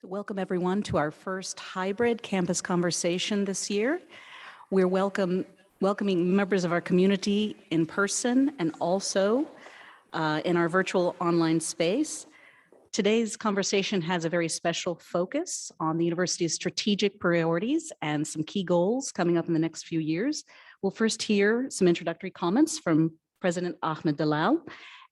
Welcome everyone to our first hybrid campus conversation this year. We're welcoming members of our community in person and also in our virtual online space. Today's conversation has a very special focus on the university's strategic priorities and some key goals coming up in the next few years. We'll first hear some introductory comments from President Ahmad Dallal,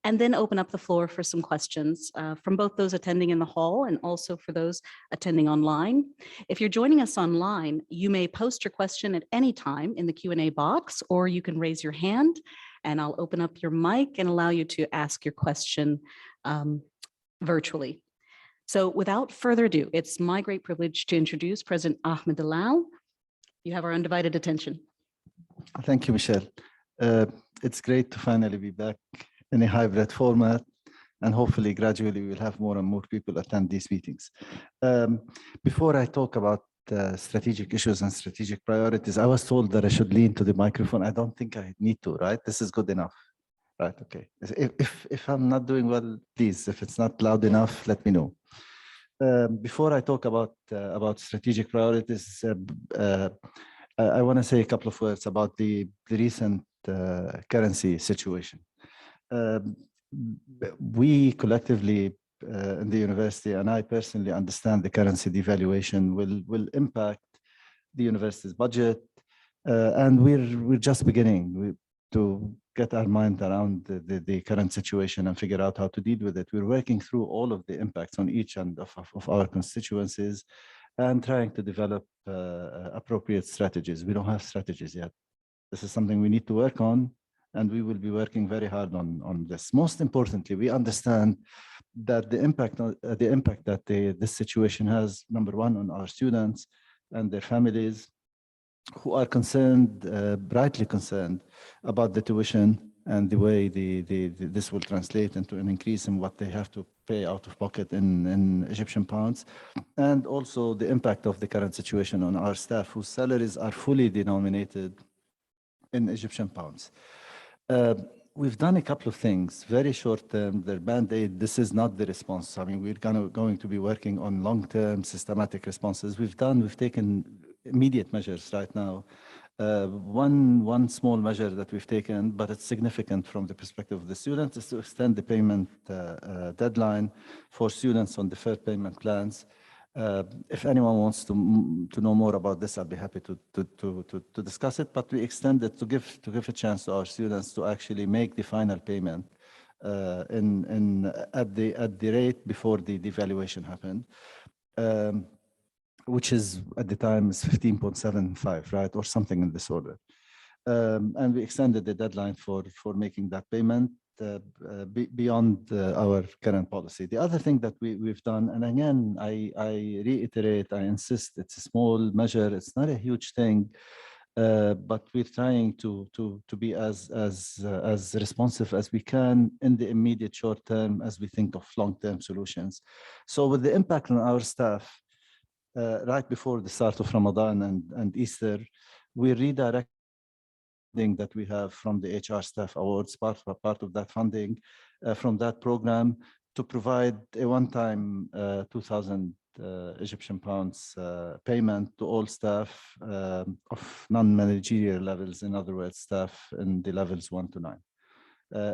and then open up the floor for some questions from both those attending in the hall and also for those attending online. If you're joining us online, you may post your question at any time in the Q&A box, or you can raise your hand and I'll open up your mic and allow you to ask your question virtually. So without further ado, it's my great privilege to introduce President Ahmad Dallal. You have our undivided attention. Thank you, Michelle. It's great to finally be back in a hybrid format, and hopefully gradually we'll have more and more people attend these meetings. Before I talk about strategic issues and strategic priorities, I was told that I should lean to the microphone. I don't think I need to, right? This is good enough, right? Okay. If I'm not doing well, please, if it's not loud enough, let me know. Before I talk about strategic priorities, I want to say a couple of words about the recent currency situation. We collectively in the university, and I personally understand the currency devaluation will impact the university's budget, and we're just beginning to get our mind around the current situation and figure out how to deal with it. We're working through all of the impacts on each end of our constituencies and trying to develop appropriate strategies. We don't have strategies yet. This is something we need to work on, and we will be working very hard on this. Most importantly, we understand that the impact that this situation has, number one, on our students and their families, who are concerned, rightly concerned, about the tuition and the way this will translate into an increase in what they have to pay out of pocket in Egyptian pounds, and also the impact of the current situation on our staff, whose salaries are fully denominated in Egyptian pounds. We've done a couple of things, very short term. They're Bandaid. This is not the response. I mean, we're going to be working on long-term systematic responses. We've taken immediate measures right now. One small measure that we've taken, but it's significant from the perspective of the students, is to extend the payment deadline for students on deferred payment plans. If anyone wants to know more about this, I'll be happy to discuss it. But we extend it to give a chance to our students to actually make the final payment at the rate before the devaluation happened, which is at the time is 15.75, right, or something in this order. And we extended the deadline for making that payment beyond our current policy. The other thing that we've done, and again, I reiterate, I insist, it's a small measure, it's not a huge thing, but we're trying to be as responsive as we can in the immediate short term as we think of long-term solutions. So with the impact on our staff, right before the start of Ramadan and Easter, we redirect that we have from the HR staff awards, part of that funding from that program, to provide a one-time 2,000 Egyptian pounds payment to all staff of non-managerial levels, in other words, staff in the levels 1 to 9.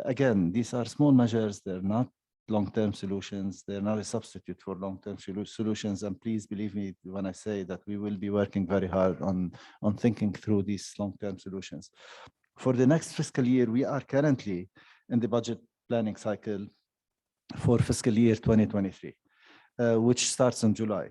Again, these are small measures. They're not long-term solutions. They're not a substitute for long-term solutions. And please believe me when I say that we will be working very hard on thinking through these long-term solutions. For the next fiscal year, we are currently in the budget planning cycle for fiscal year 2023, which starts in July.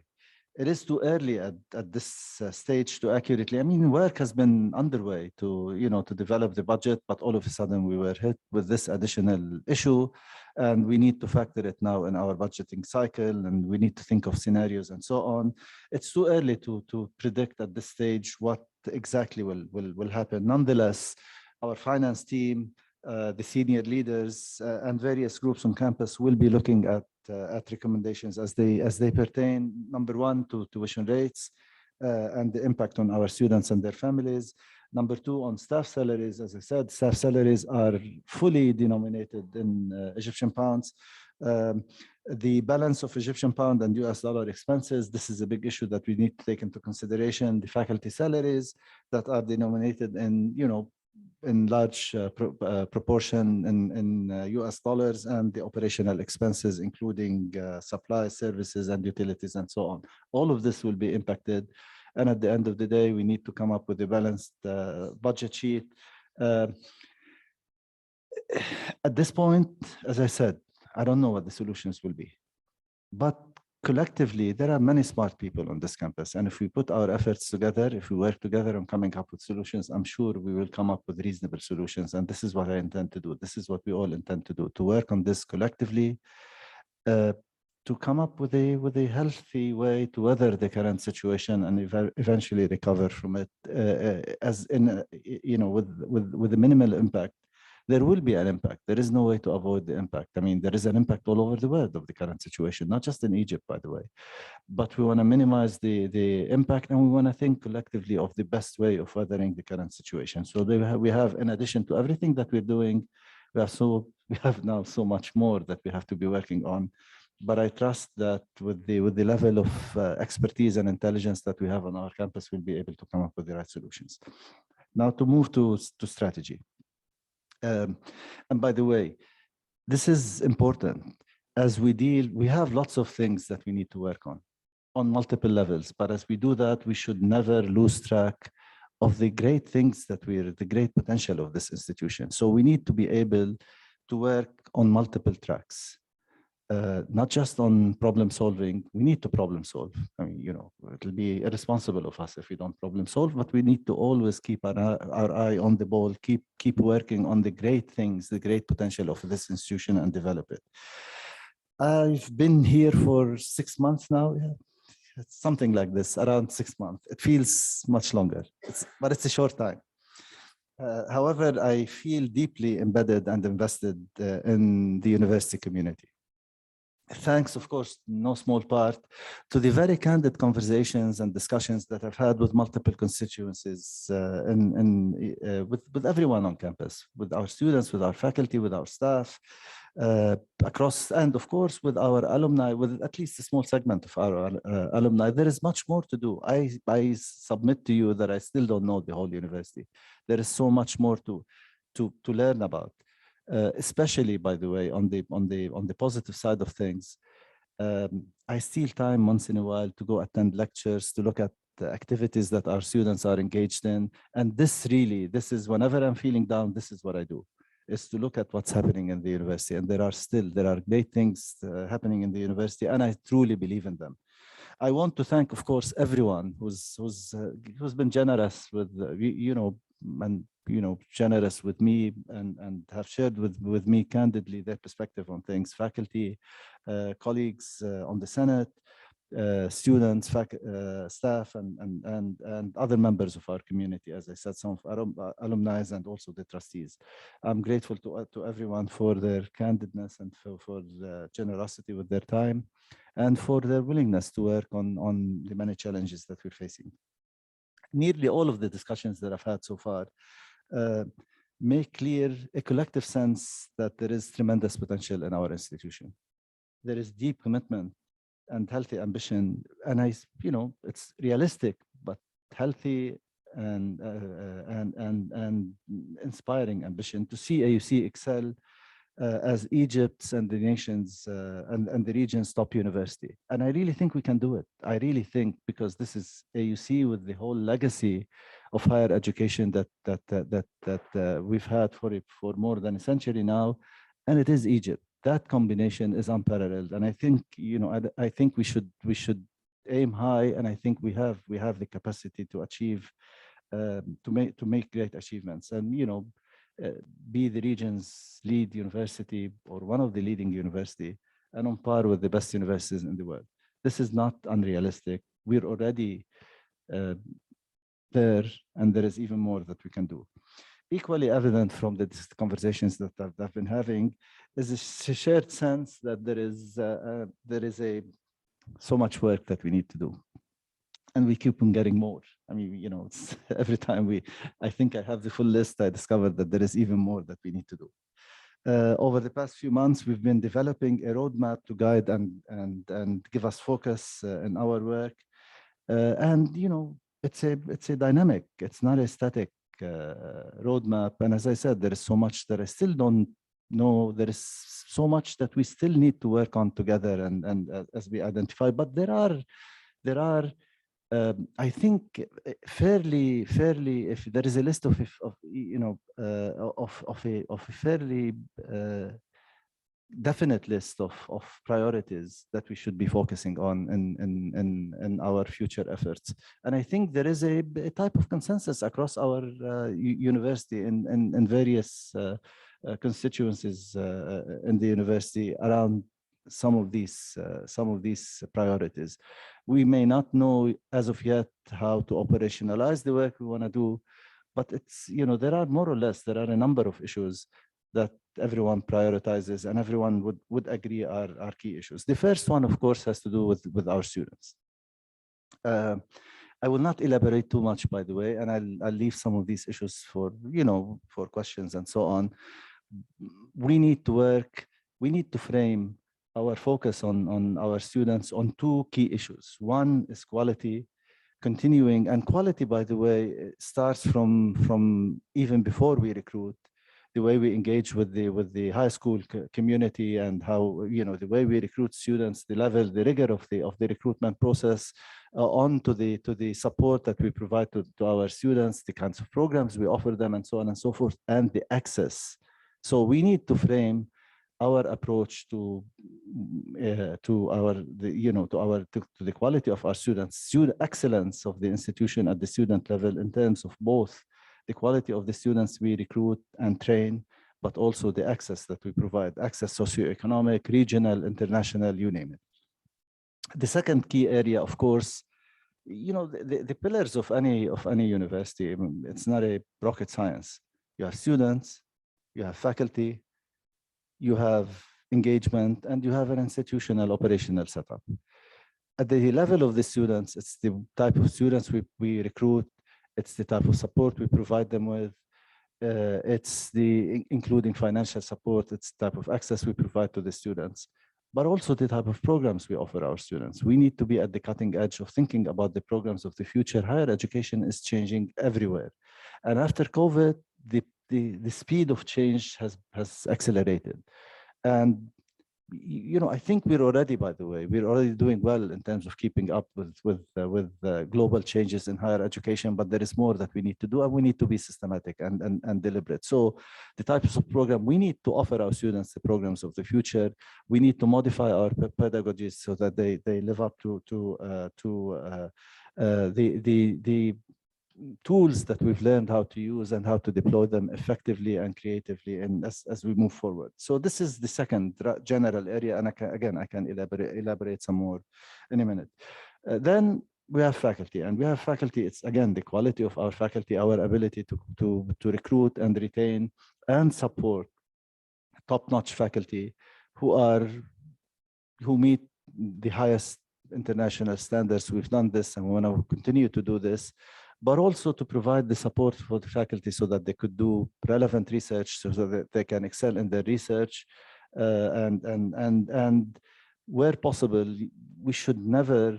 It is too early at this stage to accurately, I mean, work has been underway to develop the budget, but all of a sudden we were hit with this additional issue, and we need to factor it now in our budgeting cycle, and we need to think of scenarios and so on. It's too early to predict at this stage what exactly will happen. Nonetheless, our finance team, the senior leaders, and various groups on campus will be looking at recommendations as they pertain, number one, to tuition rates and the impact on our students and their families, Number two, on staff salaries, as I said, staff salaries are fully denominated in Egyptian pounds. The balance of Egyptian pound and US dollar expenses, this is a big issue that we need to take into consideration. The faculty salaries that are denominated in, in large proportion in US dollars, and the operational expenses, including supplies, services, and utilities, and so on. All of this will be impacted. And at the end of the day, we need to come up with a balanced budget sheet. At this point, as I said, I don't know what the solutions will be. But collectively, there are many smart people on this campus. And if we put our efforts together, if we work together on coming up with solutions, I'm sure we will come up with reasonable solutions. And this is what I intend to do. This is what we all intend to do, to work on this collectively, to come up with a healthy way to weather the current situation and eventually recover from it, as in, with a minimal impact. There will be an impact. There is no way to avoid the impact. I mean, there is an impact all over the world of the current situation, not just in Egypt, by the way. But we want to minimize the impact, and we want to think collectively of the best way of weathering the current situation. So we have, in addition to everything that we're doing, we have now so much more that we have to be working on. But I trust that with the level of expertise and intelligence that we have on our campus, we'll be able to come up with the right solutions. Now to move to strategy. And by the way, this is important. As we have lots of things that we need to work on multiple levels. But as we do that, we should never lose track of the great things the great potential of this institution. So we need to be able to work on multiple tracks. Not just on problem solving. We need to problem solve. I mean, it'll be irresponsible of us if we don't problem solve, but we need to always keep our eye on the ball, keep working on the great things, the great potential of this institution, and develop it. I've been here for 6 months now. Yeah. It's something like this, around 6 months. It feels much longer, but it's a short time. However, I feel deeply embedded and invested in the university community. Thanks, of course, no small part, to the very candid conversations and discussions that I've had with multiple constituencies, with everyone on campus, with our students, with our faculty, with our staff, across, and of course, with our alumni, with at least a small segment of our alumni. There is much more to do. I submit to you that I still don't know the whole university. There is so much more to learn about. Especially, by the way, on the positive side of things, I steal time once in a while to go attend lectures, to look at the activities that our students are engaged in. And this is whenever I'm feeling down, this is what I do, is to look at what's happening in the university. And there are great things happening in the university, and I truly believe in them. I want to thank, of course, everyone who's been generous with, generous with me and have shared with me candidly their perspective on things. Faculty, colleagues on the Senate, students, staff, and other members of our community. As I said, some of our alumni and also the trustees. I'm grateful to everyone for their candidness and for the generosity with their time, and for their willingness to work on the many challenges that we're facing. Nearly all of the discussions that I've had so far make clear a collective sense that there is tremendous potential in our institution. There is deep commitment and healthy ambition, and it's realistic but healthy and inspiring ambition to see AUC excel as Egypt's and the nation's and the region's top university. And I really think we can do it. I really think, because this is AUC with the whole legacy of higher education that we've had for more than a century now, and it is Egypt. That combination is unparalleled, and I think I think we should aim high, and I think we have the capacity to achieve to make great achievements, and be the region's lead university or one of the leading university, and on par with the best universities in the world. This is not unrealistic. We're already there, and there is even more that we can do. Equally evident from the conversations that I've been having is a shared sense that there is so much work that we need to do. and we keep on getting more. I mean, it's every time I think I have the full list, I discovered that there is even more that we need to do. Over the past few months, we've been developing a roadmap to guide and give us focus in our work. And it's a dynamic. It's not a static roadmap. And as I said, there is so much that I still don't know. There is so much that we still need to work on together, and as we identify. But there are. I think fairly, if there is a list of a fairly definite list of priorities that we should be focusing on in our future efforts. And I think there is a type of consensus across our university in various constituencies in the university around some of these priorities. We may not know as of yet how to operationalize the work we want to do, but it's, there are more or less, there are a number of issues that everyone prioritizes and everyone would agree are key issues. The first one, of course, has to do with our students. I will not elaborate too much, by the way, and I'll leave some of these issues for questions and so on. We need to frame our focus on our students on two key issues. One is quality, continuing, and quality, by the way, starts from even before we recruit, the way we engage with the high school community, and how, the way we recruit students, the level, the rigor of the recruitment process, on to the support that we provide to our students, the kinds of programs we offer them, and so on and so forth, and the access. So we need to frame our approach to the quality of our students, student excellence of the institution at the student level, in terms of both the quality of the students we recruit and train, but also the access that we provide, access socioeconomic, regional, international, you name it. The second key area, of course, the pillars of any university, it's not a rocket science. You have students, you have faculty, you have engagement, and you have an institutional operational setup. At the level of the students, it's the type of students we recruit, it's the type of support we provide them with, it's including financial support, it's the type of access we provide to the students, but also the type of programs we offer our students. We need to be at the cutting edge of thinking about the programs of the future. Higher education is changing everywhere. And after COVID, the speed of change has accelerated. And I think we're already, by the way, we're already doing well in terms of keeping up with global changes in higher education, but there is more that we need to do, and we need to be systematic and deliberate. So the types of program we need to offer our students, the programs of the future, we need to modify our pedagogies so that they live up to the tools that we've learned how to use and how to deploy them effectively and creatively, and as we move forward. So this is the second general area, and I can elaborate some more in a minute. Then we have faculty, and we have faculty. It's again the quality of our faculty, our ability to recruit and retain and support top-notch faculty who meet the highest international standards. We've done this, and we want to continue to do this, but also to provide the support for the faculty so that they could do relevant research, so that they can excel in their research, and where possible, we should never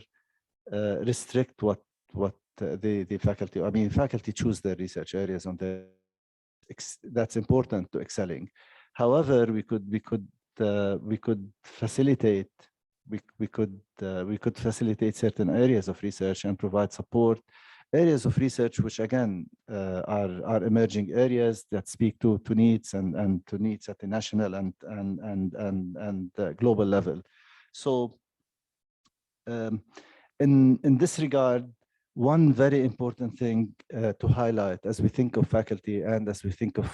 restrict what the faculty. I mean, faculty choose their research areas on their. That's important to excelling. However, we could facilitate. We could facilitate certain areas of research and provide support. Areas of research, which again are emerging areas that speak to needs and to needs at the national and global level. So, in this regard, one very important thing to highlight as we think of faculty and as we think of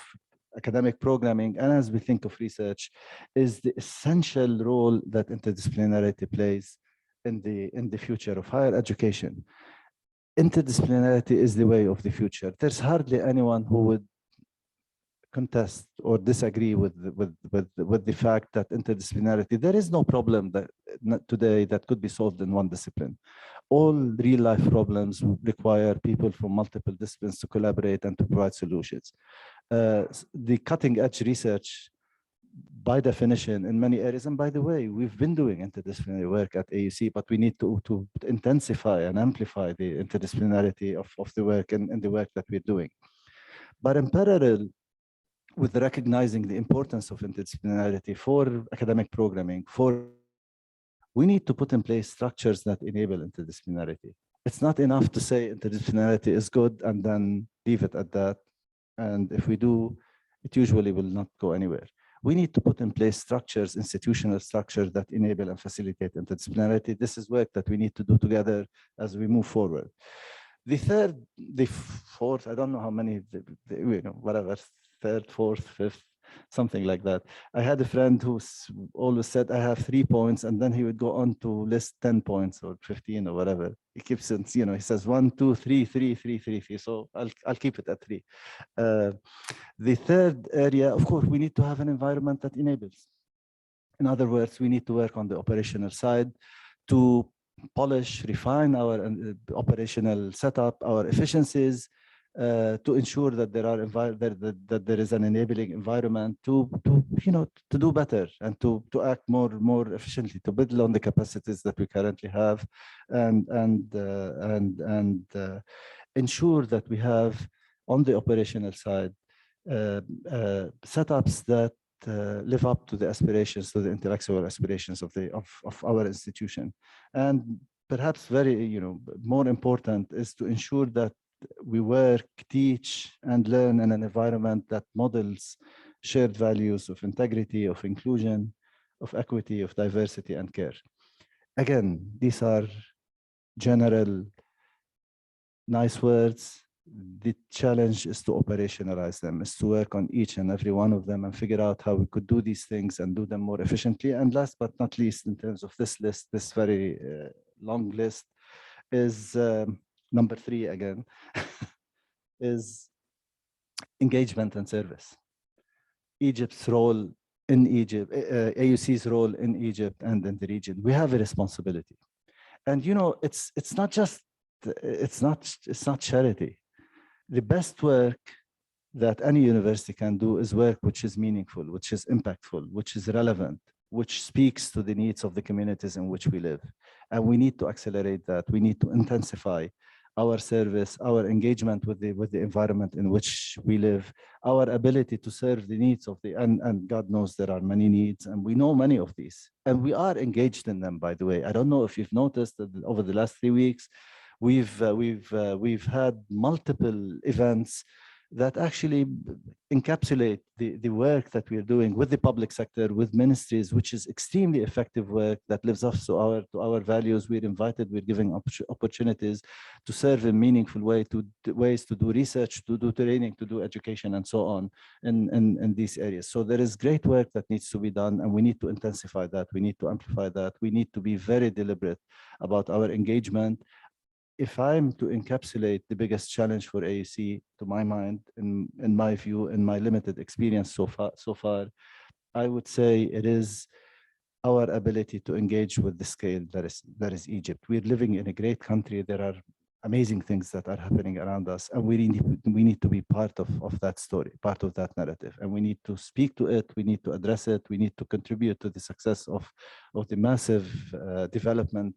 academic programming and as we think of research is the essential role that interdisciplinarity plays in the future of higher education. Interdisciplinarity is the way of the future. There's hardly anyone who would contest or disagree with the fact that interdisciplinarity, there is no problem that today that could be solved in one discipline. all real life problems require people from multiple disciplines to collaborate and to provide solutions. The cutting edge research, by definition, in many areas, and by the way, we've been doing interdisciplinary work at AUC, but we need to intensify and amplify the interdisciplinarity of the work and the work that we're doing. But in parallel with recognizing the importance of interdisciplinarity for academic programming, we need to put in place structures that enable interdisciplinarity. It's not enough to say interdisciplinarity is good and then leave it at that. And if we do, it usually will not go anywhere. We need to put in place structures, institutional structures that enable and facilitate interdisciplinarity. This is work that we need to do together as we move forward. The fourth, I don't know how many, whatever, third, fourth, fifth, something like that. I had a friend who always said, I have 3 points, and then he would go on to list 10 points or 15 or whatever. He keeps it, he says 1, 2, 3, 3, 3, 3, 3. So I'll keep it at 3. The third area, of course, we need to have an environment that enables. In other words, we need to work on the operational side to polish, refine our operational setup, our efficiencies, to ensure that that there is an enabling environment to do better and to act more efficiently, to build on the capacities that we currently have, and ensure that we have on the operational side setups that live up to the aspirations, to the intellectual aspirations of our institution. And perhaps very more important is to ensure that we work, teach, and learn in an environment that models shared values of integrity, of inclusion, of equity, of diversity, and care. Again, these are general, nice words. The challenge is to operationalize them, is to work on each and every one of them and figure out how we could do these things and do them more efficiently. And last but not least, in terms of this list, this very long list, is number 3 again, is engagement and service. Egypt's role in Egypt, AUC's role in Egypt and in the region. We have a responsibility. And it's not charity. The best work that any university can do is work which is meaningful, which is impactful, which is relevant, which speaks to the needs of the communities in which we live. And we need to accelerate that. We need to intensify our service, our engagement with the environment in which we live, our ability to serve the needs of and God knows there are many needs, and we know many of these. And we are engaged in them, by the way. I don't know if you've noticed that over the last 3 weeks, we've had multiple events that actually encapsulate the work that we're doing with the public sector, with ministries, which is extremely effective work that lives up to our values. We're invited, we're giving opportunities to serve in meaningful ways to do research, to do training, to do education, and so on in these areas. So there is great work that needs to be done, and we need to intensify that. We need to amplify that. We need to be very deliberate about our engagement. If I'm to encapsulate the biggest challenge for AUC, to my mind, in my view, in my limited experience so far, I would say it is our ability to engage with the scale that is Egypt. We're living in a great country. There are amazing things that are happening around us, and we need to be part of that story, part of that narrative, and we need to speak to it. We need to address it. We need to contribute to the success of the massive development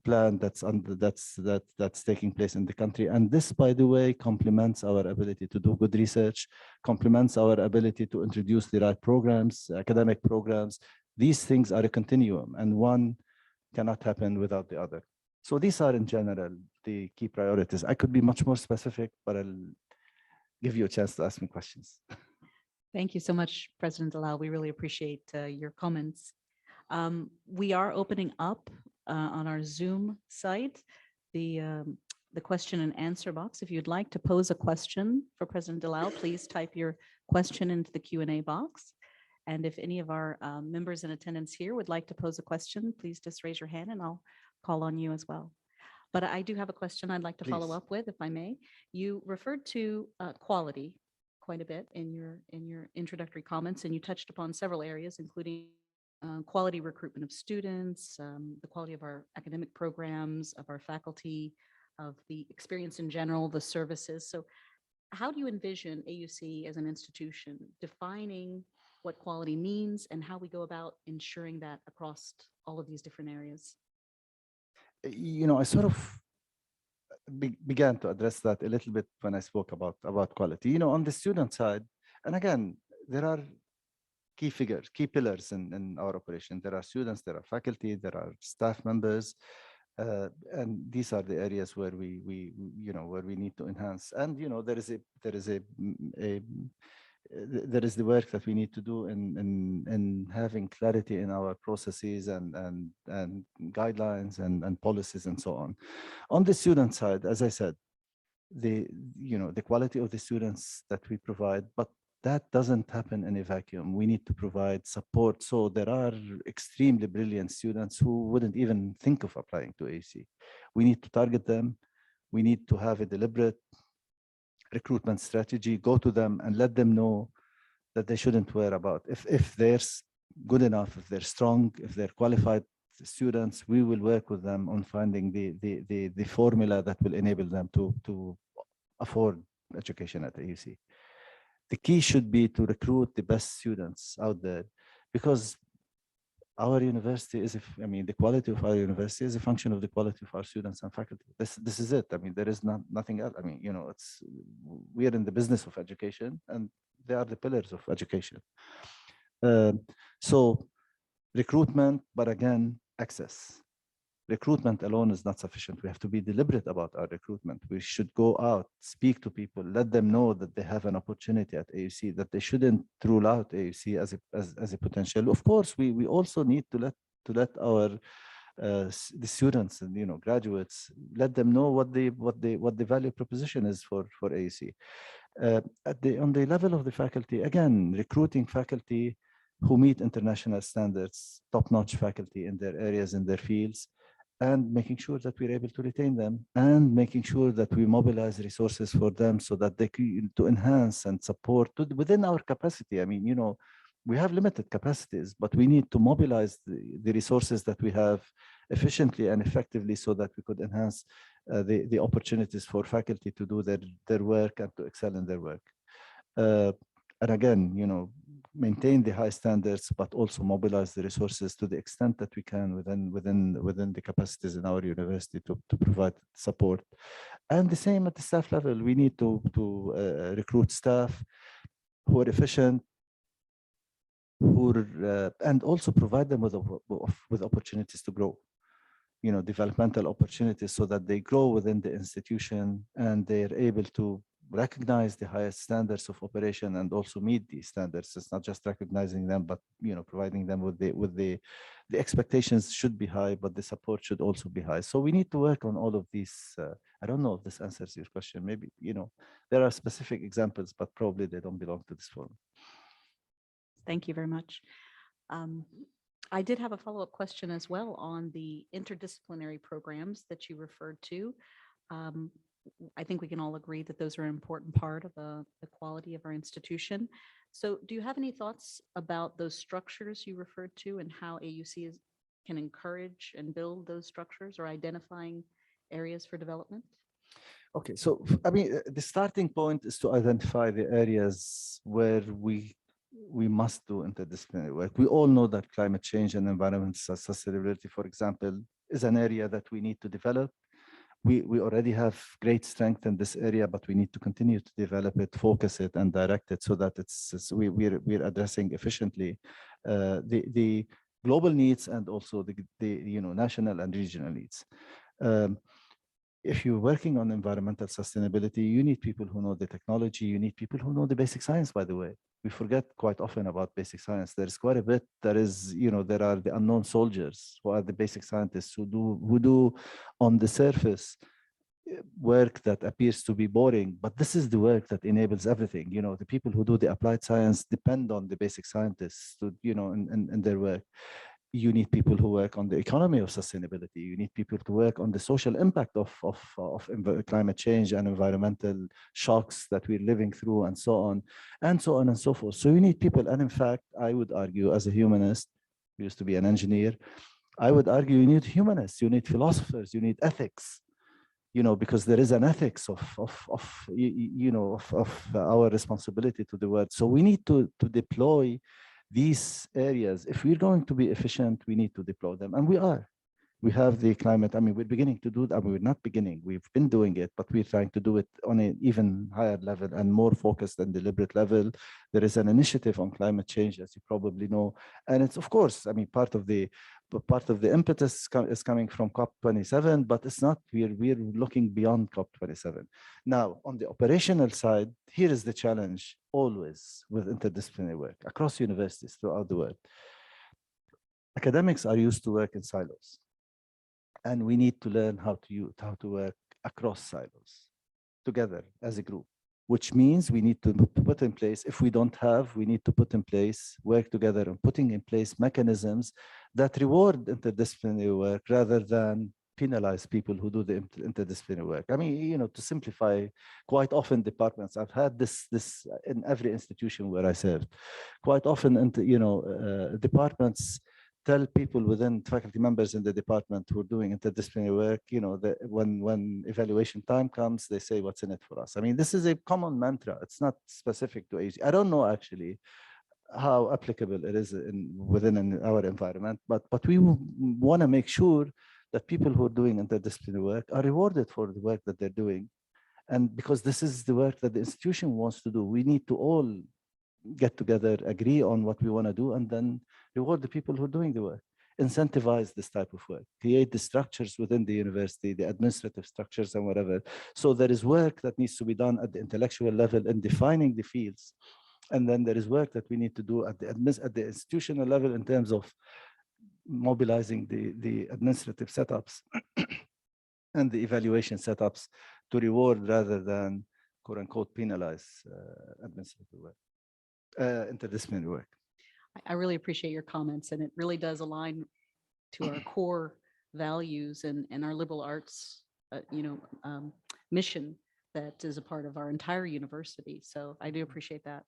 plan that's taking place in the country. And this, by the way, complements our ability to do good research, complements our ability to introduce the right programs, academic programs. These things are a continuum, and one cannot happen without the other. So these are, in general, the key priorities. I could be much more specific, but I'll give you a chance to ask me questions. Thank you so much, President Dallal. We really appreciate your comments. We are opening up on our Zoom site the question and answer box. If you'd like to pose a question for President Dallal, please type your question into the Q&A box. And if any of our members in attendance here would like to pose a question, please just raise your hand and I'll call on you as well. But I do have a question I'd like to follow up with, if I may. You referred to quality quite a bit in your introductory comments, and you touched upon several areas, including quality recruitment of students, the quality of our academic programs, of our faculty, of the experience in general, the services. So how do you envision AUC as an institution defining what quality means and how we go about ensuring that across all of these different areas? I sort of began to address that a little bit when I spoke about quality. On the student side, and again, there are key figures, key pillars in our operation. There are students, there are faculty, there are staff members, and these are the areas where where we need to enhance. And there is the work that we need to do in having clarity in our processes and guidelines and policies and so on. On the student side, as I said, the quality of the students that we provide, but that doesn't happen in a vacuum. We need to provide support. So there are extremely brilliant students who wouldn't even think of applying to AUC. We need to target them. We need to have a deliberate recruitment strategy, go to them and let them know that they shouldn't worry about if they're good enough, if they're strong, if they're qualified students, we will work with them on finding the formula that will enable them to afford education at AUC. The key should be to recruit the best students out there, because our university is, the quality of our university is a function of the quality of our students and faculty. This is it. There is nothing else. We are in the business of education, and they are the pillars of education. So recruitment, but again, access. Recruitment alone is not sufficient. We have to be deliberate about our recruitment. We should go out, speak to people, let them know that they have an opportunity at AUC, that they shouldn't rule out AUC as a potential. Of course, we also need to let our the students and graduates, let them know what the value proposition is for AUC. On the level of the faculty, again, recruiting faculty who meet international standards, top-notch faculty in their areas, in their fields, and making sure that we're able to retain them, and making sure that we mobilize resources for them so that they can to enhance and support within our capacity. We have limited capacities, but we need to mobilize the resources that we have efficiently and effectively so that we could enhance the opportunities for faculty to do their work and to excel in their work. And again, maintain the high standards, but also mobilize the resources to the extent that we can within the capacities in our university to provide support. And the same at the staff level. We need to recruit staff who are efficient, and also provide them with opportunities to grow, developmental opportunities, so that they grow within the institution and they're able to recognize the highest standards of operation and also meet these standards. It's not just recognizing them, but providing them with the expectations should be high, but the support should also be high. So we need to work on all of these. I don't know if this answers your question. Maybe there are specific examples, but probably they don't belong to this forum. Thank you very much. I did have a follow-up question as well on the interdisciplinary programs that you referred to. I think we can all agree that those are an important part of the quality of our institution. So do you have any thoughts about those structures you referred to and how AUC can encourage and build those structures, or identifying areas for development? Okay, so the starting point is to identify the areas where we must do interdisciplinary work. We all know that climate change and environmental sustainability, for example, is an area that we need to develop. We already have great strength in this area, but we need to continue to develop it, focus it, and direct it so that we're addressing efficiently the global needs and also the national and regional needs. If you're working on environmental sustainability, you need people who know the technology. You need people who know the basic science, by the way. We forget quite often about basic science. There's quite a bit. There are the unknown soldiers who are the basic scientists who do on the surface work that appears to be boring, but this is the work that enables everything. The people who do the applied science depend on the basic scientists to, in their work. You need people who work on the economy of sustainability. You need people to work on the social impact of climate change and environmental shocks that we're living through, and so on and so forth. So you need people. And in fact, I would argue, as a humanist, who used to be an engineer, I would argue you need humanists, you need philosophers, you need ethics, because there is an ethics of our responsibility to the world. So we need to deploy these areas. If we're going to be efficient, we need to deploy them, and we are. We have the climate. I mean, we're beginning to do that. I mean, we're not beginning. We've been doing it, but we're trying to do it on an even higher level and more focused and deliberate level. There is an initiative on climate change, as you probably know, and it's, of course, I mean, part of the impetus is coming from COP27, but it's not. We're looking beyond COP27. Now, on the operational side, here is the challenge always with interdisciplinary work across universities throughout the world. Academics are used to work in silos. And we need to learn how to work across silos together as a group, which means we need to put in place, if we don't have, we need to put in place, work together and putting in place mechanisms that reward interdisciplinary work rather than penalize people who do the interdisciplinary work. I mean, to simplify, quite often departments, I've had this in every institution where I served, quite often, departments tell people within faculty members in the department who are doing interdisciplinary work, that when evaluation time comes, they say, what's in it for us? I mean, this is a common mantra. It's not specific to AG. I don't know actually how applicable it is within our environment, but we want to make sure that people who are doing interdisciplinary work are rewarded for the work that they're doing. And because this is the work that the institution wants to do, we need to all get together, agree on what we want to do, and then reward the people who are doing the work, incentivize this type of work, create the structures within the university, the administrative structures and whatever. So there is work that needs to be done at the intellectual level in defining the fields. And then there is work that we need to do at the institutional level in terms of mobilizing the administrative setups and the evaluation setups to reward rather than, quote unquote, penalize administrative work. Interdisciplinary work. I really appreciate your comments, and it really does align to our core values and our liberal arts, mission that is a part of our entire university. So I do appreciate that.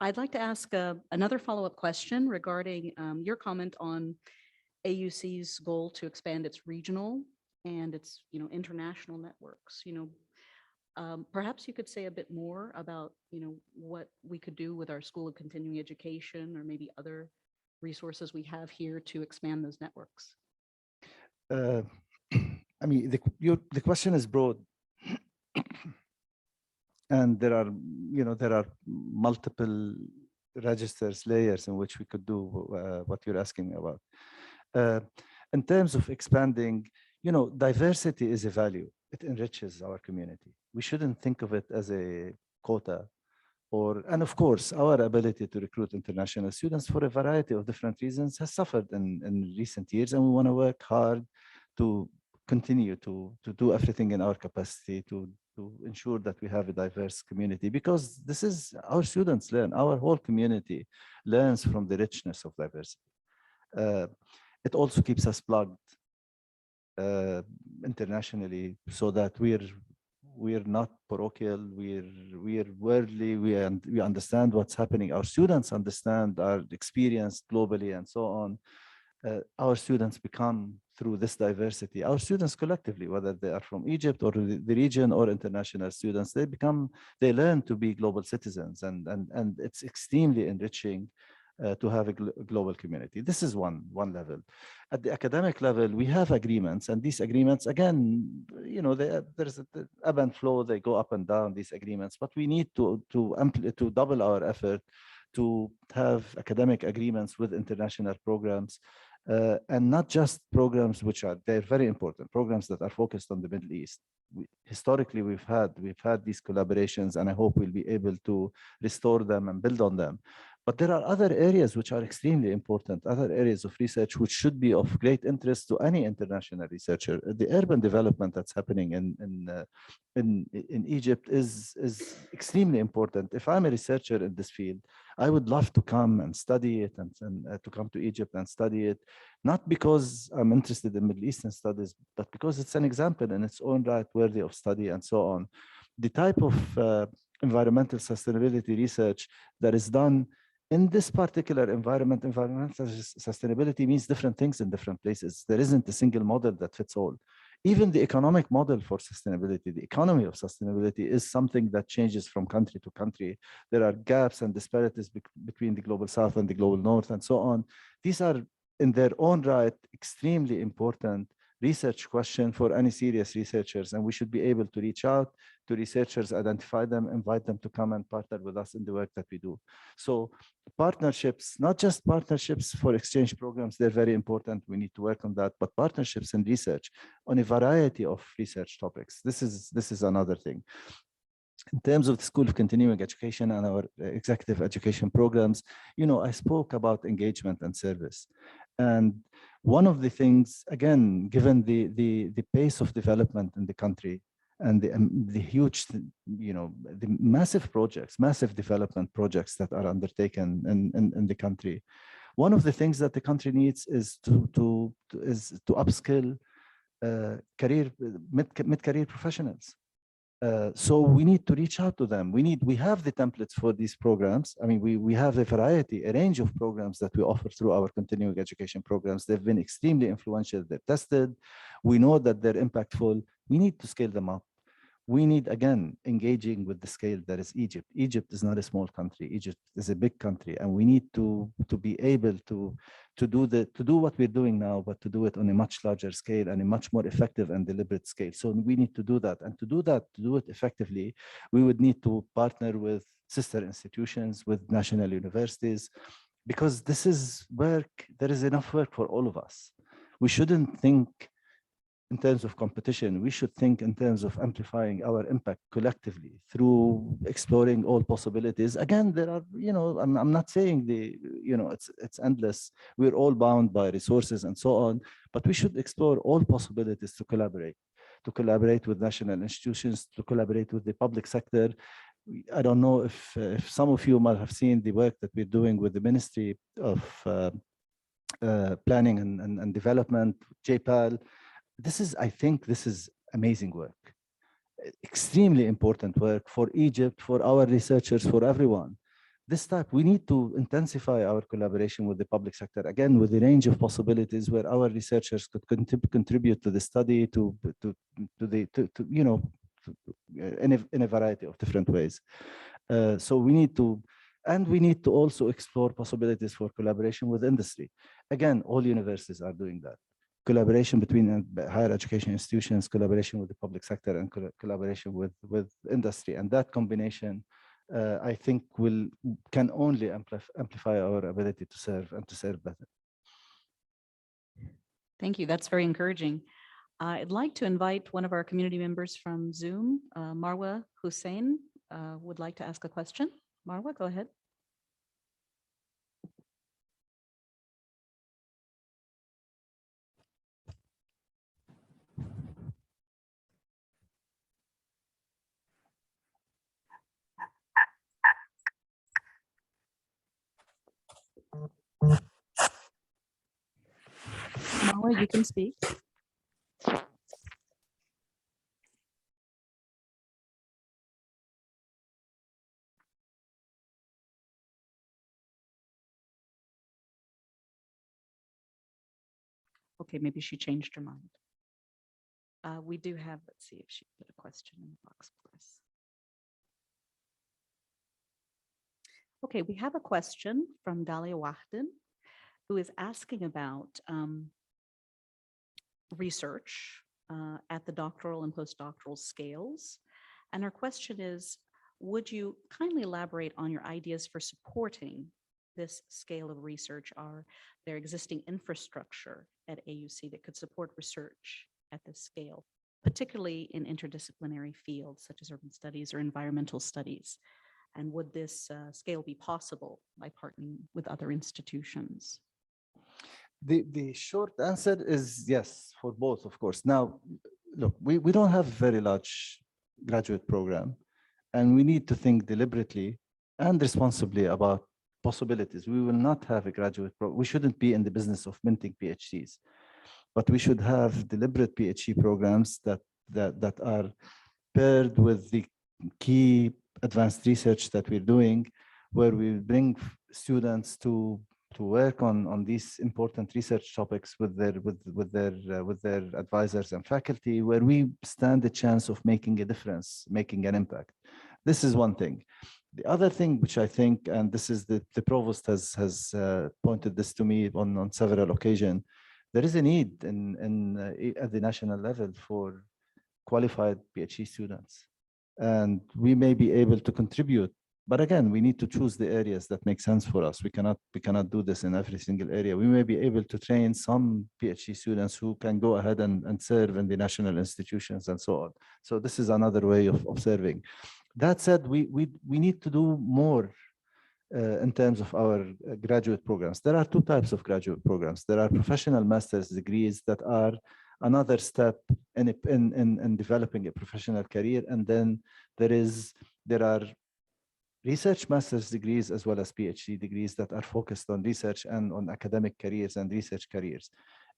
I'd like to ask another follow-up question regarding your comment on AUC's goal to expand its regional and its, international networks. Perhaps you could say a bit more about, what we could do with our School of Continuing Education or maybe other resources we have here to expand those networks. I mean, the question is broad. And there are multiple registers, layers in which we could do what you're asking me about. In terms of expanding, diversity is a value. It enriches our community. We shouldn't think of it as a quota and of course, our ability to recruit international students for a variety of different reasons has suffered in recent years, and we want to work hard to continue to do everything in our capacity to ensure that we have a diverse community, because this is our students learn, our whole community learns from the richness of diversity. It also keeps us plugged internationally, so that we're not parochial, we're worldly, we understand what's happening. Our students understand our experience globally and so on. Our students become, through this diversity, our students collectively, whether they are from Egypt or the region or international students, they learn to be global citizens, and it's extremely enriching to have a global community. This is one level. At the academic level, we have agreements, and these agreements, again, there's the ebb and flow, they go up and down, these agreements, but we need to double our effort to have academic agreements with international programs, and not just programs they're very important, programs that are focused on the Middle East. Historically, we've had these collaborations, and I hope we'll be able to restore them and build on them. But there are other areas which are extremely important, other areas of research which should be of great interest to any international researcher. The urban development that's happening in Egypt is extremely important. If I'm a researcher in this field, I would love to come and study it, and to come to Egypt and study it, not because I'm interested in Middle Eastern studies, but because it's an example in its own right, worthy of study and so on. The type of environmental sustainability research that is done In this particular environment, environmental sustainability means different things in different places. There isn't a single model that fits all. Even the economic model for sustainability, the economy of sustainability is something that changes from country to country. There are gaps and disparities between the global south and the global north and so on. These are in their own right extremely important research question for any serious researchers, and we should be able to reach out to researchers, identify them, invite them to come and partner with us in the work that we do. So partnerships, not just partnerships for exchange programs, they're very important. We need to work on that, but partnerships in research on a variety of research topics. This is another thing. In terms of the School of Continuing Education and our executive education programs, I spoke about engagement and service. And one of the things, again, given the pace of development in the country and the huge, the massive projects, massive development projects that are undertaken in the country, one of the things that the country needs is to upskill mid-career professionals. So we need to reach out to them. We have the templates for these programs. I mean, we have a range of programs that we offer through our continuing education programs. They've been extremely influential. They're tested. We know that they're impactful. We need to scale them up. We need, again, engaging with the scale that is Egypt. Egypt is not a small country. Egypt is a big country, and we need to be able to do what we're doing now, but to do it on a much larger scale and a much more effective and deliberate scale. So we need to do that, and to do it effectively, we would need to partner with sister institutions, with national universities, because this is work. There is enough work for all of us. We shouldn't think in terms of competition. We should think in terms of amplifying our impact collectively through exploring all possibilities. Again, there are, I'm not saying it's endless. We're all bound by resources and so on, but we should explore all possibilities to collaborate with national institutions, to collaborate with the public sector. I don't know if some of you might have seen the work that we're doing with the Ministry of Planning and Development, JPAL. I think this is amazing work, extremely important work for Egypt, for our researchers, for everyone. We need to intensify our collaboration with the public sector, again, with a range of possibilities where our researchers could contribute to the study, in a variety of different ways. So we need to also explore possibilities for collaboration with industry. Again, all universities are doing that. Collaboration between higher education institutions, collaboration with the public sector, and collaboration with industry. And that combination, I think, can only amplify our ability to serve and to serve better. Thank you. That's very encouraging. I'd like to invite one of our community members from Zoom, Marwa Hussein, would like to ask a question. Marwa, go ahead. Marwa, you can speak. Okay, maybe she changed her mind. We do have, let's see if she put a question in the box for us. Okay, we have a question from Dalia Wahden, who is asking about research at the doctoral and postdoctoral scales. And her question is, would you kindly elaborate on your ideas for supporting this scale of research? Are there existing infrastructure at AUC that could support research at this scale, particularly in interdisciplinary fields such as urban studies or environmental studies? And would this scale be possible by partnering with other institutions? The short answer is yes, for both, of course. Now, look, we don't have a very large graduate program, and we need to think deliberately and responsibly about possibilities. We will not have a graduate program. We shouldn't be in the business of minting PhDs, but we should have deliberate PhD programs that are paired with the key advanced research that we're doing, where we bring students to work on these important research topics with their advisors and faculty, where we stand a chance of making a difference, making an impact. This is one thing. The other thing, which I think, and this is the provost has pointed this to me on several occasions, there is a need at the national level for qualified PhD students, and we may be able to contribute. But again, we need to choose the areas that make sense for us. We cannot do this in every single area. We may be able to train some PhD students who can go ahead and serve in the national institutions and so on. So this is another way of serving. That said, we need to do more in terms of our graduate programs. There are two types of graduate programs. There are professional master's degrees that are another step in developing a professional career. And then there are research master's degrees as well as PhD degrees that are focused on research and on academic careers and research careers.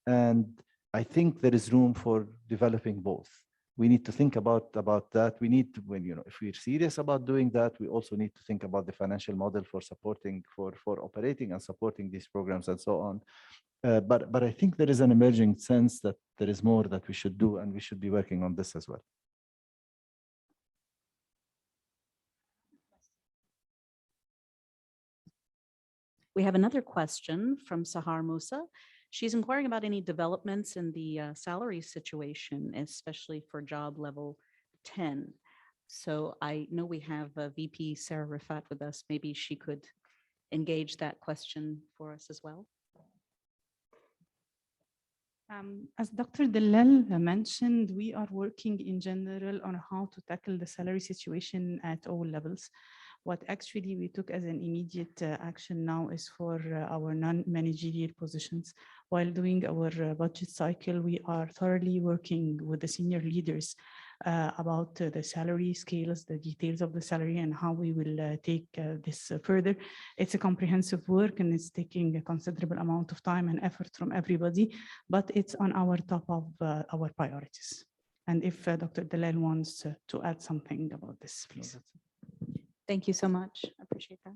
And I think there is room for developing both. We need to think about that. We need to, if we're serious about doing that, we also need to think about the financial model for supporting, for operating and supporting these programs and so on. But I think there is an emerging sense that there is more that we should do, and we should be working on this as well. We have another question from Sahar Musa. She's inquiring about any developments in the salary situation, especially for job level 10. So I know we have VP Sarah Rifat with us. Maybe she could engage that question for us as well. As Dr. Dallal mentioned, we are working in general on how to tackle the salary situation at all levels. What actually we took as an immediate action now is for our non-managerial positions. While doing our budget cycle, we are thoroughly working with the senior leaders about the salary scales, the details of the salary, and how we will take this further. It's a comprehensive work, and it's taking a considerable amount of time and effort from everybody, but it's on our top of our priorities. And if Dr. Dallal wants to add something about this, please. Thank you so much. I appreciate that.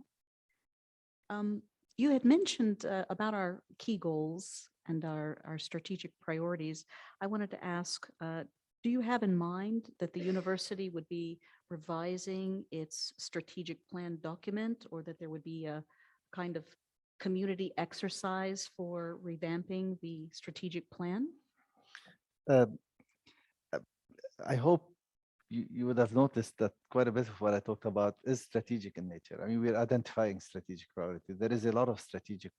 You had mentioned about our key goals and our strategic priorities. I wanted to ask, do you have in mind that the university would be revising its strategic plan document, or that there would be a kind of community exercise for revamping the strategic plan? I hope you would have noticed that quite a bit of what I talked about is strategic in nature. I mean, we're identifying strategic priorities. There is a lot of strategic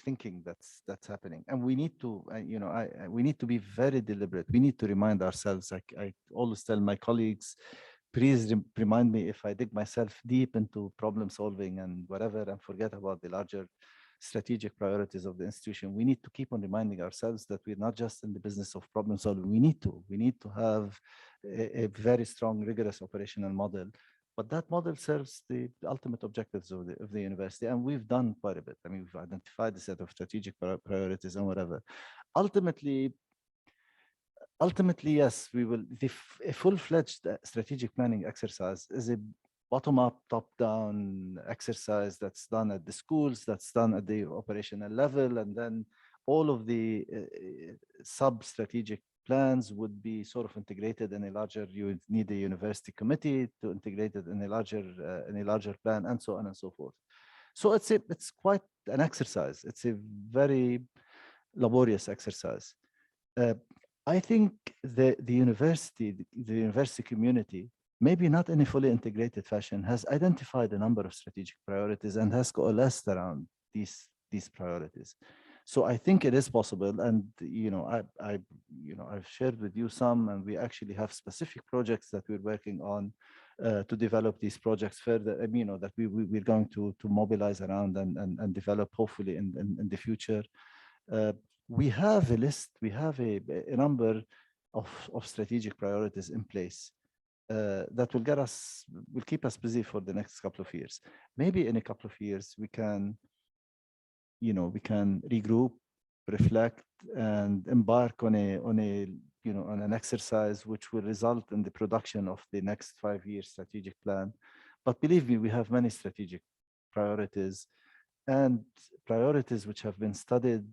thinking that's happening, and we need to, we need to be very deliberate. We need to remind ourselves. I always tell my colleagues, please remind me if I dig myself deep into problem solving and whatever, and forget about the larger strategic priorities of the institution. We need to keep on reminding ourselves that we're not just in the business of problem solving. We need to have a very strong, rigorous operational model. But that model serves the ultimate objectives of the university, and we've done quite a bit. I mean, we've identified a set of strategic priorities and whatever. Ultimately, yes, we will. A full-fledged strategic planning exercise is a bottom-up, top-down exercise that's done at the schools, that's done at the operational level, and then all of the sub-strategic plans would be sort of integrated in a larger. You would need a university committee to integrate it in a larger plan, and so on and so forth. So it's quite an exercise. It's a very laborious exercise. I think the university community, maybe not in a fully integrated fashion, has identified a number of strategic priorities and has coalesced around these priorities. So I think it is possible, and I've shared with you some, and we actually have specific projects that we're working on to develop these projects further. That we're going to mobilize around and develop hopefully in the future. We have a list. We have a number of strategic priorities in place. That will keep us busy for the next couple of years. Maybe in a couple of years we can regroup, reflect, and embark on an exercise which will result in the production of the next 5-year strategic plan. But believe me, we have many strategic priorities and priorities which have been studied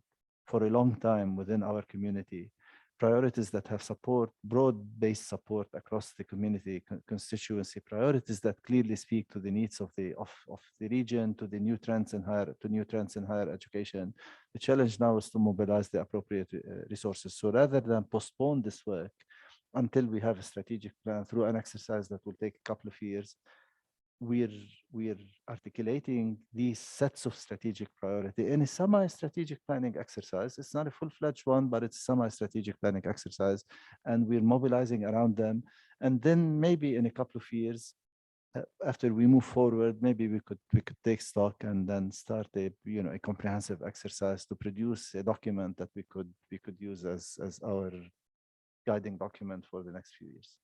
for a long time within our community, priorities that have support, broad-based support across the community constituency, priorities that clearly speak to the needs of the region, to the new trends in higher education. The challenge now is to mobilize the appropriate resources. So rather than postpone this work until we have a strategic plan through an exercise that will take a couple of years, we're articulating these sets of strategic priority in a semi-strategic planning exercise. It's not a full-fledged one, but it's a semi-strategic planning exercise, and we're mobilizing around them. And then maybe in a couple of years, after we move forward, maybe we could take stock and then start a comprehensive exercise to produce a document that we could use as our guiding document for the next few years.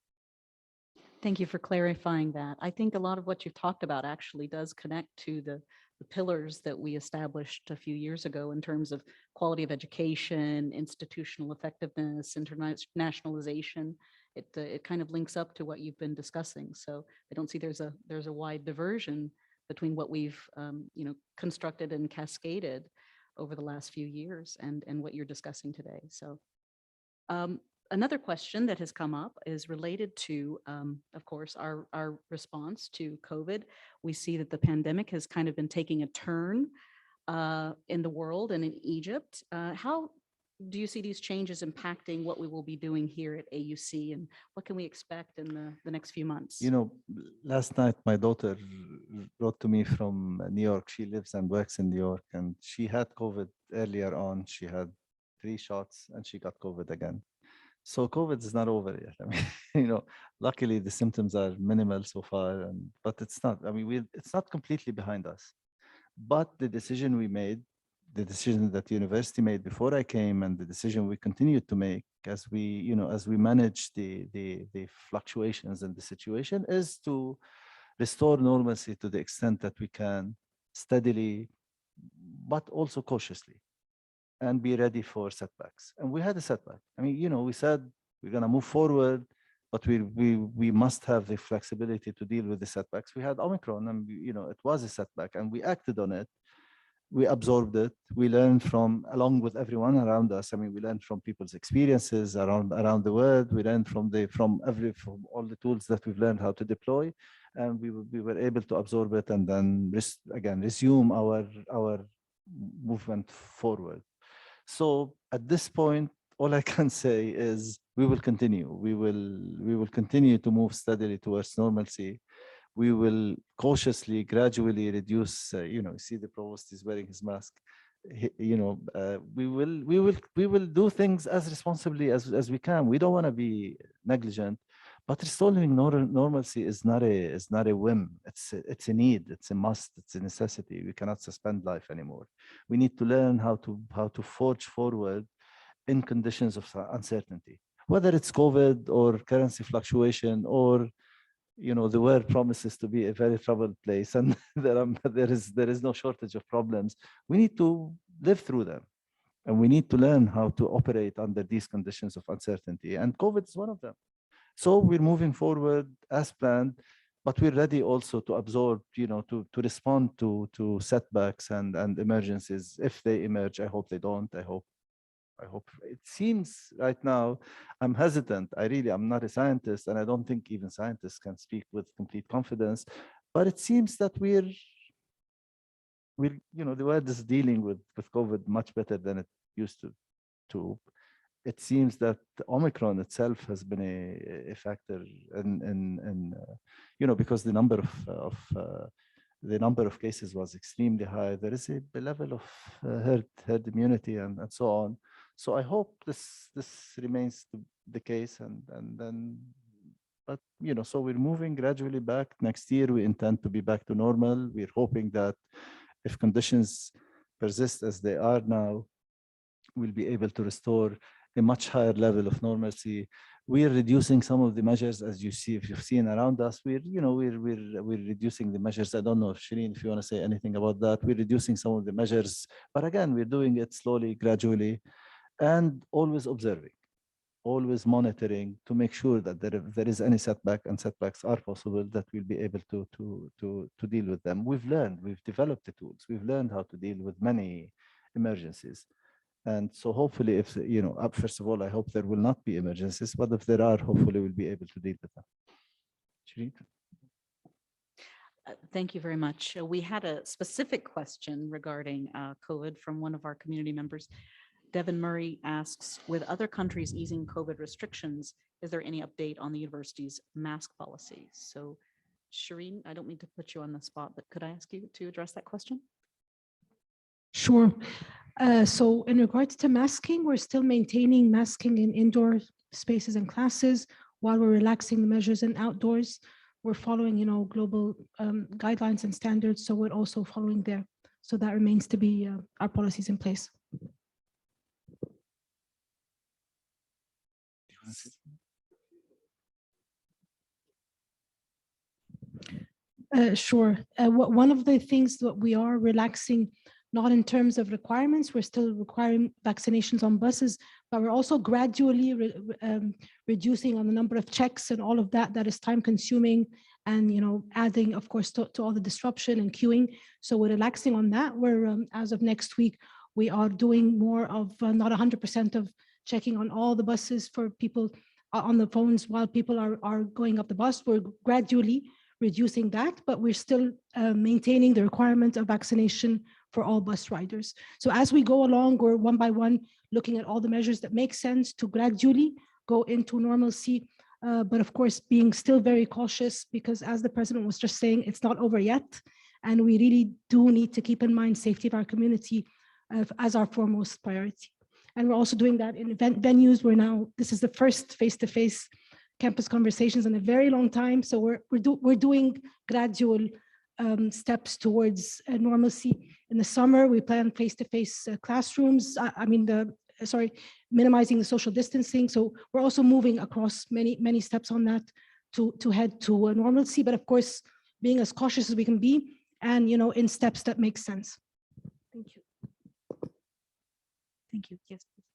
Thank you for clarifying that. I think a lot of what you've talked about actually does connect to the pillars that we established a few years ago in terms of quality of education, institutional effectiveness, internationalization. It kind of links up to what you've been discussing. So I don't see there's a wide diversion between what we've constructed and cascaded over the last few years and what you're discussing today. So another question that has come up is related to, of course, our response to COVID. We see that the pandemic has kind of been taking a turn in the world and in Egypt. How do you see these changes impacting what we will be doing here at AUC, and what can we expect in the next few months? Last night my daughter wrote to me from New York. She lives and works in New York, and she had COVID earlier on. She had 3 shots and she got COVID again. So COVID is not over yet. I mean, luckily the symptoms are minimal so far, but it's not. I mean, it's not completely behind us. But the decision we made, the decision that the university made before I came, and the decision we continue to make as we manage the fluctuations in the situation, is to restore normalcy to the extent that we can, steadily, but also cautiously, and be ready for setbacks. And we had a setback. I mean, we said we're going to move forward, but we must have the flexibility to deal with the setbacks. We had Omicron, and it was a setback, and we acted on it. We absorbed it. We learned along with everyone around us. I mean, we learned from people's experiences around the world. We learned from all the tools that we've learned how to deploy, and we were able to absorb it and then resume our movement forward. So at this point, all I can say is we will continue. We will continue to move steadily towards normalcy. We will cautiously, gradually reduce. You see, the provost is wearing his mask. We will do things as responsibly as we can. We don't want to be negligent, but restoring normalcy is not a whim. It's a need. It's a must. It's a necessity. We cannot suspend life anymore. We need to learn how to forge forward in conditions of uncertainty, whether it's COVID or currency fluctuation or the world promises to be a very troubled place, and there is no shortage of problems. We need to live through them, and we need to learn how to operate under these conditions of uncertainty. And COVID is one of them. So we're moving forward as planned, but we're ready also to absorb, to respond to setbacks and emergencies if they emerge. I hope they don't. I hope it seems right now, I'm hesitant. I'm not a scientist, and I don't think even scientists can speak with complete confidence, but it seems that the world is dealing with COVID much better than it used to. It seems that Omicron itself has been a factor in because the number of cases was extremely high. There is a level of herd immunity and so on. So I hope this remains the case, but so we're moving gradually back. Next year we intend to be back to normal. We're hoping that if conditions persist as they are now, we'll be able to restore a much higher level of normalcy. We are reducing some of the measures, as if you've seen around us. We're reducing the measures. I don't know if Shireen, if you want to say anything about that. We're reducing some of the measures, but again, we're doing it slowly, gradually, and always observing. always monitoring to make sure that if there is any setback, and setbacks are possible, that we'll be able to deal with them. We've developed the tools, we've learned how to deal with many emergencies. And so hopefully, if, first of all, I hope there will not be emergencies, but if there are, hopefully we'll be able to deal with them. Shireen? Thank you very much. We had a specific question regarding COVID from one of our community members. Devin Murray asks, with other countries easing COVID restrictions, is there any update on the university's mask policy? So Shireen, I don't mean to put you on the spot, but could I ask you to address that question? Sure. So in regards to masking, we're still maintaining masking in indoor spaces and classes while we're relaxing the measures in outdoors. We're following, global guidelines and standards, so we're also following there. So that remains to be our policies in place. Sure. One of the things that we are relaxing, not in terms of requirements, we're still requiring vaccinations on buses, but we're also gradually reducing on the number of checks and all of that is time consuming, and adding, of course, to all the disruption and queuing. So we're relaxing on that. We're as of next week, we are doing more of not 100% of checking on all the buses for people on the phones while people are going up the bus. We're gradually reducing that, but we're still maintaining the requirement of vaccination for all bus riders. So as we go along, we're one by one looking at all the measures that make sense to gradually go into normalcy. But of course, being still very cautious, because as the president was just saying, it's not over yet. And we really do need to keep in mind safety of our community as our foremost priority. And we're also doing that in event venues. This is the first face-to-face campus conversations in a very long time. So we're doing gradual steps towards normalcy. In the summer, we plan face-to-face classrooms. Minimizing the social distancing. So we're also moving across many steps on that to head to a normalcy, but of course, being as cautious as we can be, and in steps that make sense. Thank you. Thank you. Yes, please.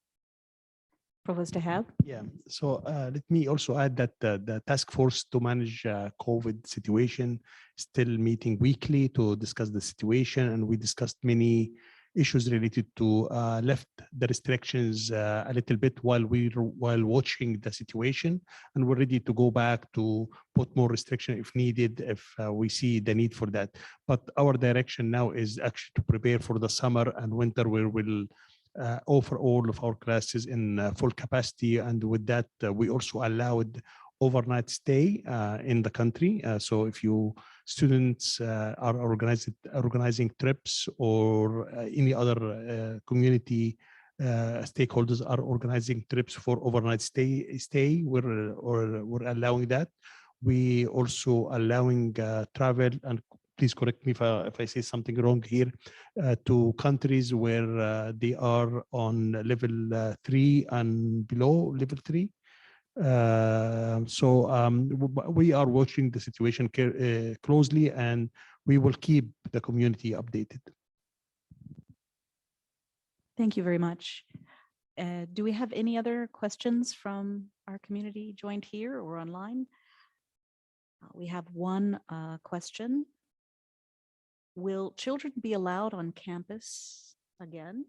Provost Ahab? Yeah, so let me also add that the task force to manage COVID situation still meeting weekly to discuss the situation, and we discussed many issues related to left the restrictions a little bit while watching the situation, and we're ready to go back to put more restriction if needed, if we see the need for that. But our direction now is actually to prepare for the summer and winter, where we'll offer all of our classes in full capacity, and with that we also allowed overnight stay in the country. So if you students are organizing trips, or any other community stakeholders are organizing trips for overnight stay, we're allowing that. We also allowing travel, and please correct me if I say something wrong here, to countries where they are on level 3 and below level 3. We are watching the situation closely, and we will keep the community updated. Thank you very much. Do we have any other questions from our community joined here or online? We have one question. Will children be allowed on campus again?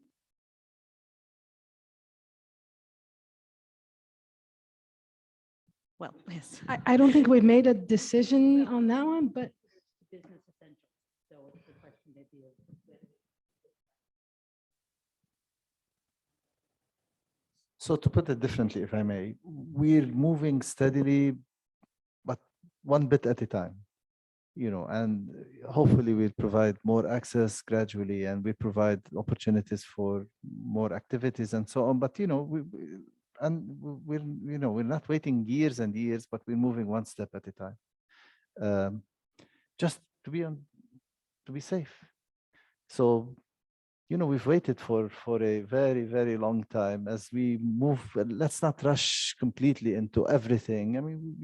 Well, yes. I don't think we've made a decision on that one, but Business essentials. So it's the question that deals with. So to put it differently, if I may, we're moving steadily, but one bit at a time, and hopefully we'll provide more access gradually, and we provide opportunities for more activities and so on. But, we're not waiting years and years, but we're moving one step at a time, just to be safe. So, we've waited for a very, very long time. As we move, let's not rush completely into everything. I mean,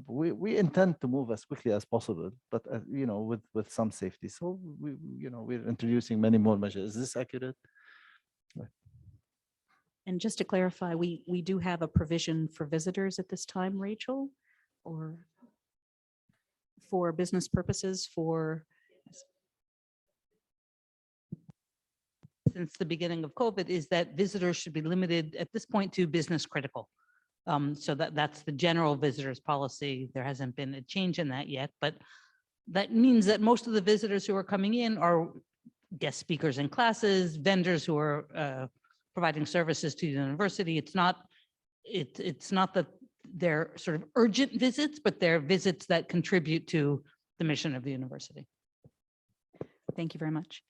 we intend to move as quickly as possible, but with some safety. So we're introducing many more measures. Is this accurate? And just to clarify, we do have a provision for visitors at this time, Rachel, or for business purposes since the beginning of COVID is that visitors should be limited at this point to business critical. So that's the general visitors policy. There hasn't been a change in that yet, but that means that most of the visitors who are coming in are guest speakers in classes, vendors who are providing services to the university. It's not that they're sort of urgent visits, but they're visits that contribute to the mission of the university. Thank you very much.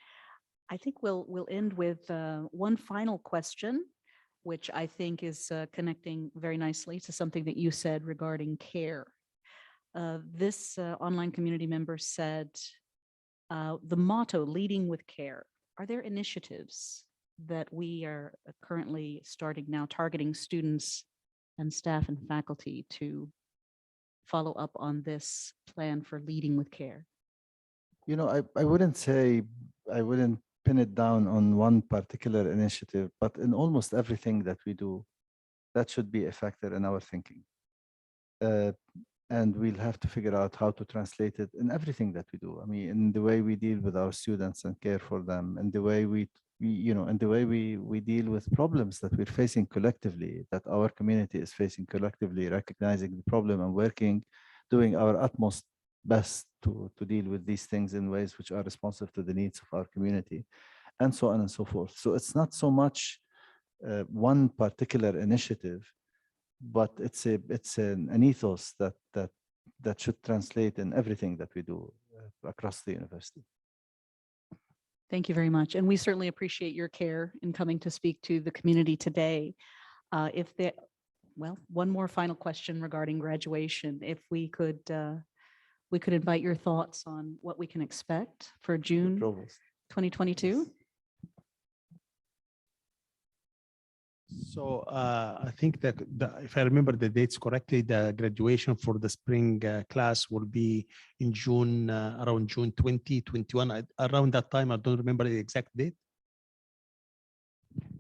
I think we'll end with one final question, which I think is connecting very nicely to something that you said regarding care. This online community member said, the motto, leading with care. Are there initiatives that we are currently starting now targeting students and staff and faculty to follow up on this plan for leading with care? You know, I wouldn't pin it down on one particular initiative, but in almost everything that we do, that should be a factor in our thinking. And we'll have to figure out how to translate it in everything that we do. I mean, in the way we deal with our students and care for them, and the way we deal with problems that we're facing collectively, that our community is facing collectively, recognizing the problem and doing our utmost best to deal with these things in ways which are responsive to the needs of our community, and so on and so forth. So it's not so much one particular initiative, but it's an ethos that should translate in everything that we do across the university. Thank you very much. And we certainly appreciate your care in coming to speak to the community today. One more final question regarding graduation. If we could invite your thoughts on what we can expect for June 2022. So I think that if I remember the dates correctly, the graduation for the spring class will be in June, around June 2021. Around that time, I don't remember the exact date.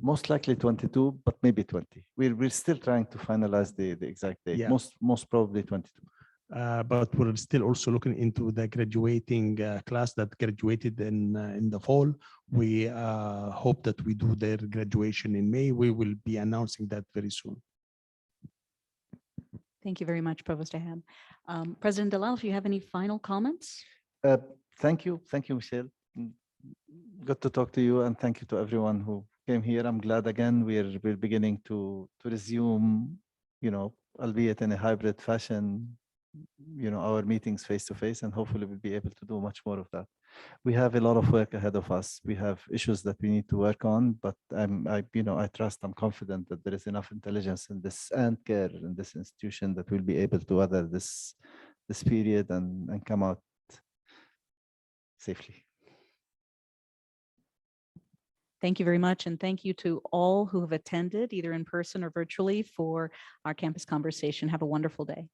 Most likely 22, but maybe 20. We're still trying to finalize the exact date. Yeah. Most probably 22. But we're still also looking into the graduating class that graduated in the fall. We hope that we do their graduation in May. We will be announcing that very soon. Thank you very much, Provost Ahmad. President Dallal, if you have any final comments? Thank you, Michelle. Good to talk to you, and thank you to everyone who came here. I'm glad again we're beginning to resume, albeit in a hybrid fashion, our meetings face to face, and hopefully we'll be able to do much more of that. We have a lot of work ahead of us. We have issues that we need to work on, but I'm confident that there is enough intelligence in this and care in this institution that we'll be able to weather this period and come out safely. Thank you very much. And thank you to all who have attended either in person or virtually for our campus conversation. Have a wonderful day.